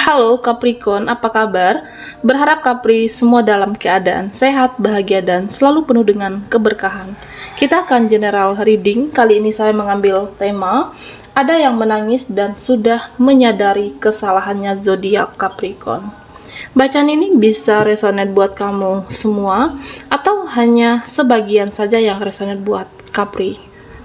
Halo Capricorn, apa kabar? Berharap Capri semua dalam keadaan sehat, bahagia, dan selalu penuh dengan keberkahan. Kita akan general reading. Kali ini saya mengambil tema ada yang menangis dan sudah menyadari kesalahannya zodiak Capricorn. Bacaan ini bisa resonate buat kamu semua atau hanya sebagian saja yang resonate buat Capri.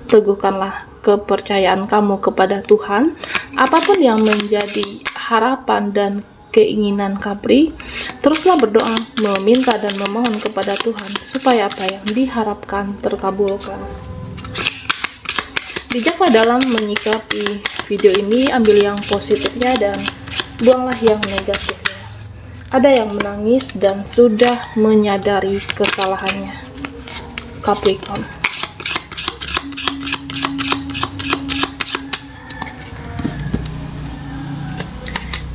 Teguhkanlah kepercayaan kamu kepada Tuhan. Apapun yang menjadi harapan dan keinginan Capri, teruslah berdoa, meminta dan memohon kepada Tuhan supaya apa yang diharapkan terkabulkan. Bijaklah dalam menyikapi video ini, ambil yang positifnya dan buanglah yang negatifnya. Ada yang menangis dan sudah menyadari kesalahannya. Capricorn.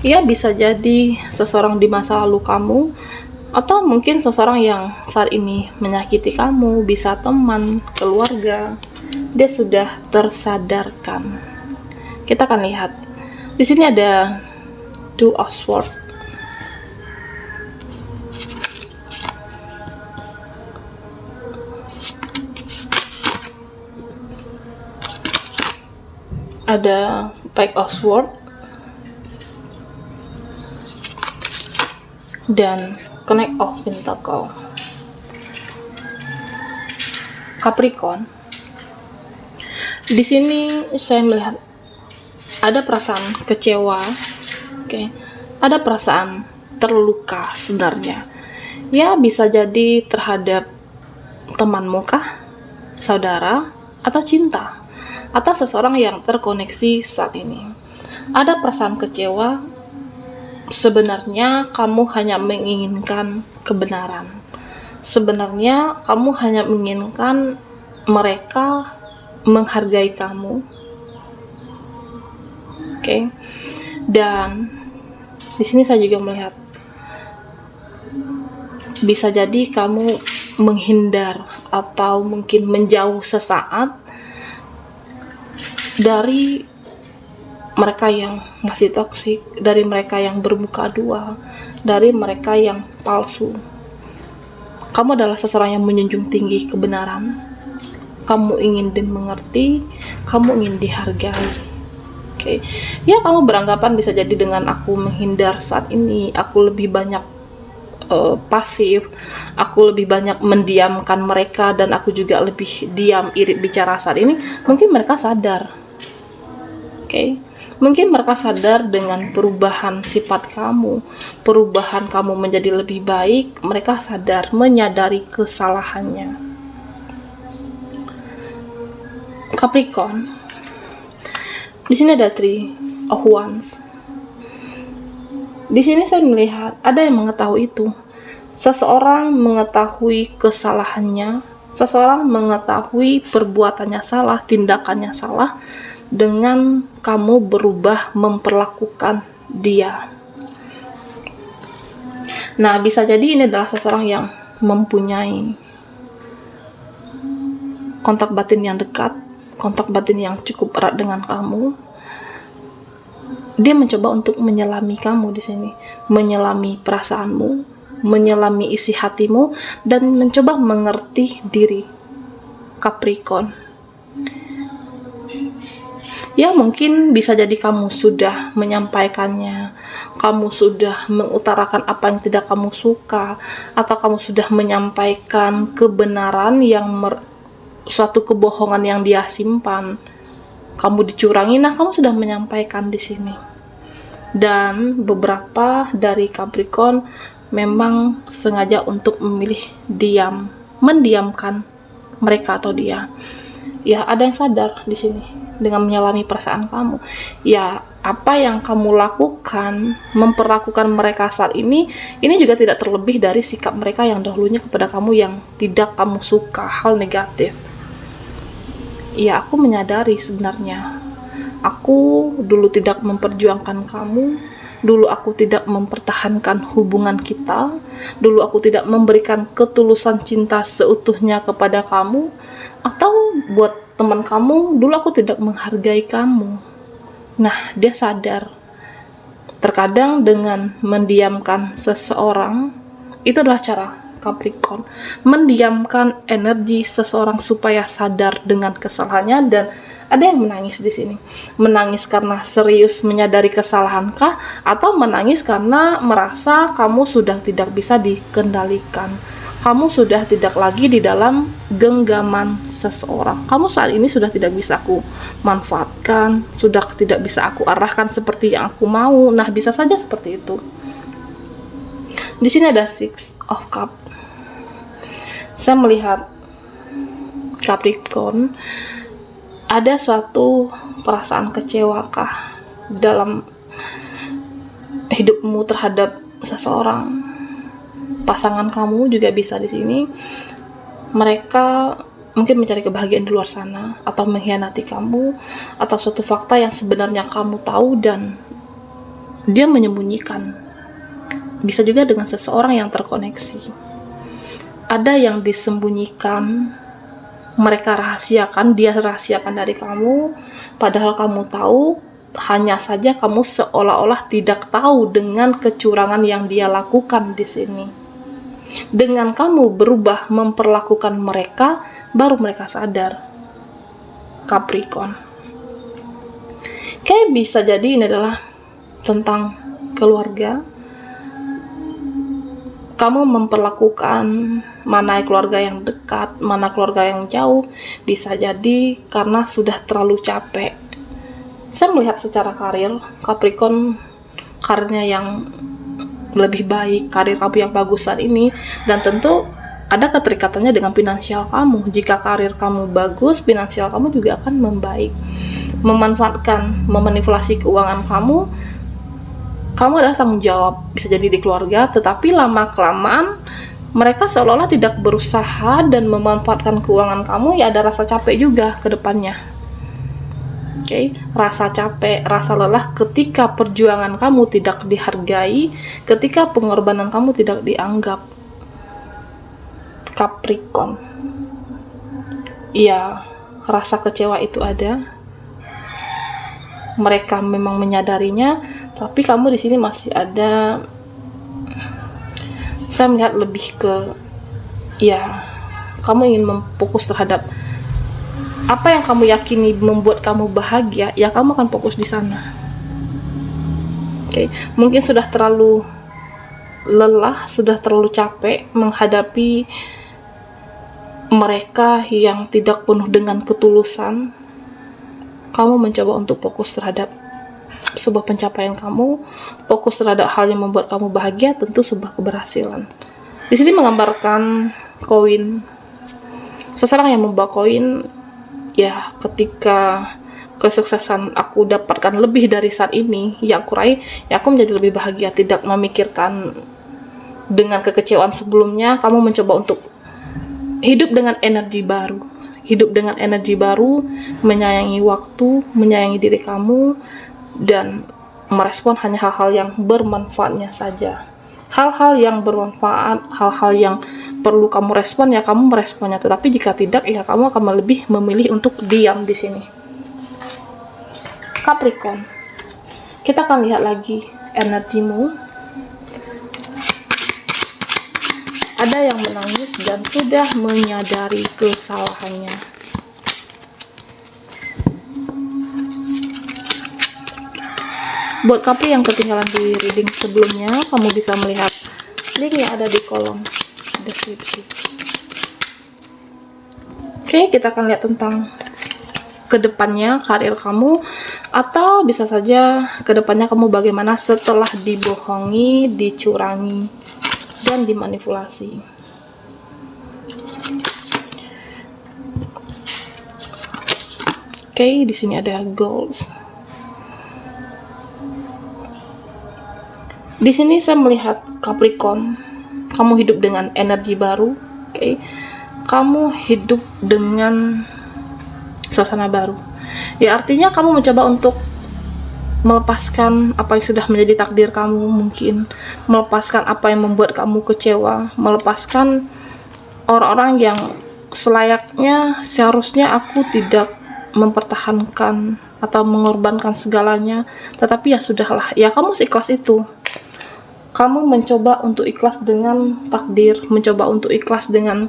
Ya, bisa jadi seseorang di masa lalu kamu, atau mungkin seseorang yang saat ini menyakiti kamu, bisa teman, keluarga. Dia sudah tersadarkan. Kita akan lihat. Di sini ada Two of Swords. Ada Page of Swords. Dan Knight of Pentacles. Capricorn. Di sini saya melihat ada perasaan kecewa, ada perasaan terluka sebenarnya. Ya, bisa jadi terhadap temanmu kah, saudara, atau cinta, atau seseorang yang terkoneksi saat ini. Ada perasaan kecewa. Sebenarnya kamu hanya menginginkan kebenaran. Sebenarnya kamu hanya menginginkan mereka menghargai kamu. Dan di sini saya juga melihat bisa jadi kamu menghindar atau mungkin menjauh sesaat dari mereka yang masih toksik, dari mereka yang bermuka dua, dari mereka yang palsu. Kamu adalah seseorang yang menjunjung tinggi kebenaran. Kamu ingin dimengerti, kamu ingin dihargai. Ya, kamu beranggapan bisa jadi dengan aku menghindar saat ini, aku lebih banyak pasif, aku lebih banyak mendiamkan mereka, dan aku juga lebih diam, irit bicara saat ini. Mungkin mereka sadar. Mungkin mereka sadar dengan perubahan sifat kamu, perubahan kamu menjadi lebih baik. Mereka sadar, menyadari kesalahannya. Capricorn. Di sini ada Three of Wands. Di sini saya melihat ada yang mengetahui itu. Seseorang mengetahui kesalahannya, seseorang mengetahui perbuatannya salah, tindakannya salah, dengan kamu berubah memperlakukan dia. Nah, bisa jadi ini adalah seseorang yang mempunyai kontak batin yang dekat, kontak batin yang cukup erat dengan kamu. Dia mencoba untuk menyelami kamu di sini, menyelami perasaanmu, menyelami isi hatimu, dan mencoba mengerti diri Capricorn. Ya, mungkin bisa jadi kamu sudah menyampaikannya, kamu sudah mengutarakan apa yang tidak kamu suka, atau kamu sudah menyampaikan kebenaran yang suatu kebohongan yang dia simpan. Kamu dicurangi, nah kamu sudah menyampaikan di sini. Dan beberapa dari Capricorn memang sengaja untuk memilih diam, mendiamkan mereka atau dia. Ya, ada yang sadar di sini dengan menyelami perasaan kamu. Ya, apa yang kamu lakukan, memperlakukan mereka saat ini juga tidak terlebih dari sikap mereka yang dahulunya kepada kamu yang tidak kamu suka, hal negatif. Ya, aku menyadari sebenarnya. Aku dulu tidak memperjuangkan kamu, dulu aku tidak mempertahankan hubungan kita, dulu aku tidak memberikan ketulusan cinta seutuhnya kepada kamu, atau buat teman kamu, dulu aku tidak menghargai kamu. Nah, dia sadar. Terkadang dengan mendiamkan seseorang, itu adalah cara Capricorn mendiamkan energi seseorang supaya sadar dengan kesalahannya. Dan ada yang menangis di sini. Menangis karena serius menyadari kesalahankah, atau menangis karena merasa kamu sudah tidak bisa dikendalikan. Kamu sudah tidak lagi di dalam genggaman seseorang. Kamu saat ini sudah tidak bisa aku manfaatkan, sudah tidak bisa aku arahkan seperti yang aku mau. Nah, bisa saja seperti itu. Di sini ada Six of Cups. Saya melihat Capricorn, ada suatu perasaan kecewakah dalam hidupmu terhadap seseorang. Pasangan kamu juga bisa di sini. Mereka mungkin mencari kebahagiaan di luar sana, atau mengkhianati kamu, atau suatu fakta yang sebenarnya kamu tahu dan dia menyembunyikan. Bisa juga dengan seseorang yang terkoneksi. Ada yang disembunyikan, mereka rahasiakan, dia rahasiakan dari kamu, padahal kamu tahu. Hanya saja kamu seolah-olah tidak tahu dengan kecurangan yang dia lakukan di sini. Dengan kamu berubah memperlakukan mereka, baru mereka sadar. Capricorn. Kayak bisa jadi ini adalah tentang keluarga. Kamu memperlakukan mana keluarga yang dekat, mana keluarga yang jauh. Bisa jadi karena sudah terlalu capek. Saya melihat secara karir, Capricorn karirnya yang lebih baik, karir kamu yang bagus saat ini, dan tentu ada keterikatannya dengan finansial kamu. Jika karir kamu bagus, finansial kamu juga akan membaik. Memanfaatkan, memanipulasi keuangan kamu adalah tanggung jawab, bisa jadi di keluarga, tetapi lama-kelamaan mereka seolah-olah tidak berusaha dan memanfaatkan keuangan kamu, ya ada rasa capek juga ke depannya. Rasa capek, rasa lelah ketika perjuangan kamu tidak dihargai, ketika pengorbanan kamu tidak dianggap. Capricorn. Ya, rasa kecewa itu ada. Mereka memang menyadarinya, tapi kamu di sini masih ada. Saya melihat lebih ke, ya, kamu ingin memfokus terhadap apa yang kamu yakini membuat kamu bahagia, ya kamu akan fokus di sana. Mungkin sudah terlalu lelah, sudah terlalu capek menghadapi mereka yang tidak penuh dengan ketulusan. Kamu mencoba untuk fokus terhadap sebuah pencapaian kamu, fokus terhadap hal yang membuat kamu bahagia, tentu sebuah keberhasilan. Di sini menggambarkan koin. Seseorang yang membawa koin, ya ketika kesuksesan aku dapatkan lebih dari saat ini yang aku raih, ya aku menjadi lebih bahagia, tidak memikirkan dengan kekecewaan sebelumnya. Kamu mencoba untuk hidup dengan energi baru, hidup dengan energi baru, menyayangi waktu, menyayangi diri kamu, dan merespon hanya hal-hal yang bermanfaatnya saja. Hal-hal yang bermanfaat, hal-hal yang perlu kamu respon, ya kamu meresponnya. Tetapi jika tidak, ya kamu akan lebih memilih untuk diam di sini. Capricorn. Kita akan lihat lagi energimu. Ada yang menangis dan sudah menyadari kesalahannya. Buat Capri yang ketinggalan di reading sebelumnya, kamu bisa melihat link yang ada di kolom deskripsi. Kita akan lihat tentang kedepannya karir kamu, atau bisa saja kedepannya kamu bagaimana setelah dibohongi, dicurangi, dan dimanipulasi. Di sini ada goals. Di sini saya melihat Capricorn, kamu hidup dengan energi baru, kamu hidup dengan suasana baru. Ya artinya kamu mencoba untuk melepaskan apa yang sudah menjadi takdir kamu, mungkin melepaskan apa yang membuat kamu kecewa, melepaskan orang-orang yang selayaknya seharusnya aku tidak mempertahankan atau mengorbankan segalanya, tetapi ya sudahlah, ya kamu seikhlas itu. Kamu mencoba untuk ikhlas dengan takdir, mencoba untuk ikhlas dengan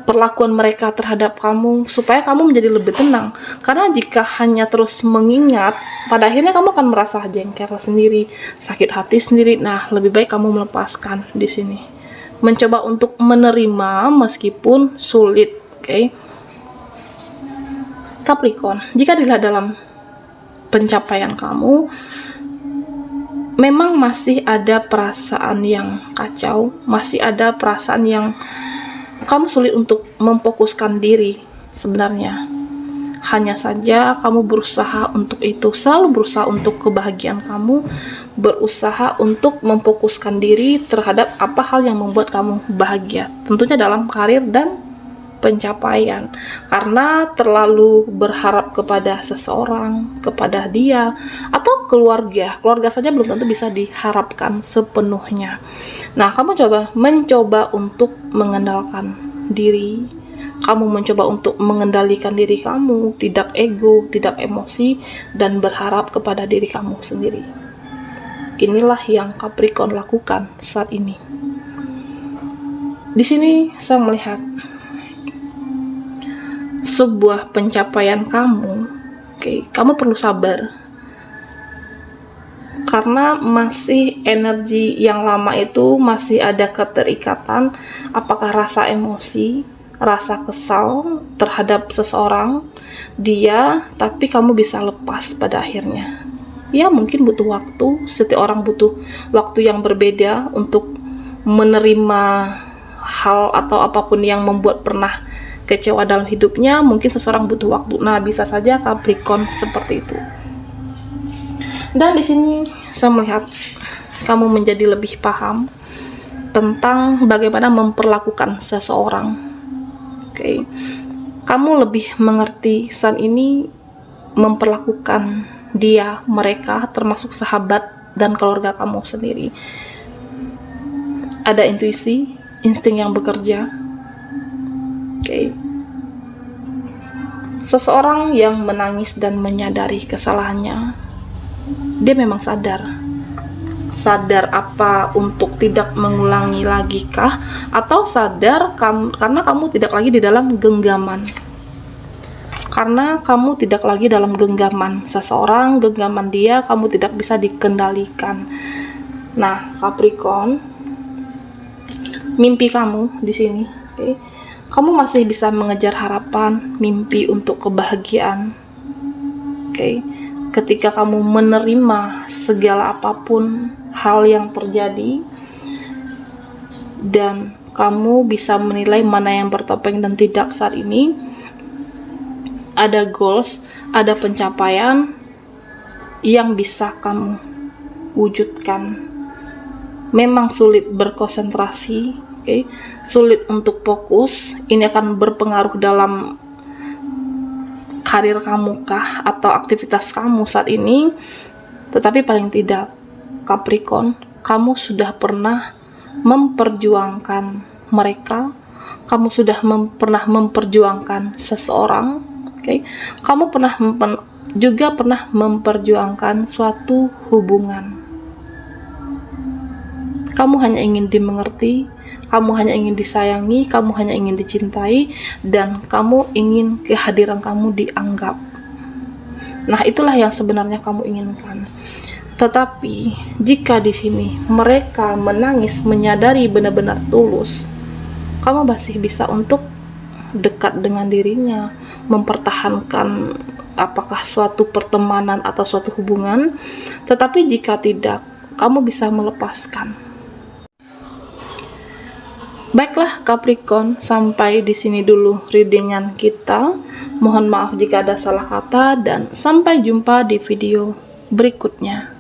perlakuan mereka terhadap kamu, supaya kamu menjadi lebih tenang. Karena jika hanya terus mengingat, pada akhirnya kamu akan merasa jengkel sendiri, sakit hati sendiri. Nah, lebih baik kamu melepaskan di sini. Mencoba untuk menerima meskipun sulit, oke? Capricorn, jika dilihat dalam pencapaian kamu, memang masih ada perasaan yang kacau, masih ada perasaan yang kamu sulit untuk memfokuskan diri sebenarnya. Hanya saja kamu berusaha untuk itu, selalu berusaha untuk kebahagiaan kamu, berusaha untuk memfokuskan diri terhadap apa hal yang membuat kamu bahagia, tentunya dalam karir dan pencapaian. Karena terlalu berharap kepada seseorang, kepada dia, atau keluarga saja belum tentu bisa diharapkan sepenuhnya. Nah, kamu mencoba untuk mengandalkan diri, kamu mencoba untuk mengendalikan diri kamu, tidak ego, tidak emosi, dan berharap kepada diri kamu sendiri. Inilah yang Capricorn lakukan saat ini. Di sini saya melihat sebuah pencapaian kamu, kamu perlu sabar. Karena masih energi yang lama itu masih ada keterikatan, apakah rasa emosi, rasa kesal terhadap seseorang, tapi kamu bisa lepas pada akhirnya. Ya, mungkin butuh waktu, setiap orang butuh waktu yang berbeda untuk menerima hal atau apapun yang membuat pernah kecewa dalam hidupnya. Mungkin seseorang butuh waktu. Nah, bisa saja Capricorn seperti itu. Dan di sini saya melihat kamu menjadi lebih paham tentang bagaimana memperlakukan seseorang. Kamu lebih mengerti saat ini memperlakukan mereka, termasuk sahabat dan keluarga kamu sendiri. Ada intuisi, insting yang bekerja. Seseorang yang menangis dan menyadari kesalahannya, dia memang sadar apa untuk tidak mengulangi lagi kah, atau sadar karena kamu tidak lagi di dalam genggaman, seseorang, genggaman dia, kamu tidak bisa dikendalikan. Nah, Capricorn, mimpi kamu di sini, kamu masih bisa mengejar harapan, mimpi untuk kebahagiaan. Ketika kamu menerima segala apapun hal yang terjadi, dan kamu bisa menilai mana yang bertopeng dan tidak saat ini, ada goals, ada pencapaian yang bisa kamu wujudkan. Memang sulit berkonsentrasi, sulit untuk fokus. Ini akan berpengaruh dalam karir kamu kah, atau aktivitas kamu saat ini. Tetapi paling tidak, Capricorn, kamu sudah pernah memperjuangkan mereka, kamu sudah pernah memperjuangkan seseorang, kamu juga pernah memperjuangkan suatu hubungan. Kamu hanya ingin dimengerti, kamu hanya ingin disayangi, kamu hanya ingin dicintai, dan kamu ingin kehadiran kamu dianggap. Nah, itulah yang sebenarnya kamu inginkan. Tetapi jika di sini mereka menangis, menyadari benar-benar tulus, kamu masih bisa untuk dekat dengan dirinya, mempertahankan apakah suatu pertemanan atau suatu hubungan. Tetapi jika tidak, kamu bisa melepaskan. Baiklah Capricorn, sampai di sini dulu readingan kita. Mohon maaf jika ada salah kata, dan sampai jumpa di video berikutnya.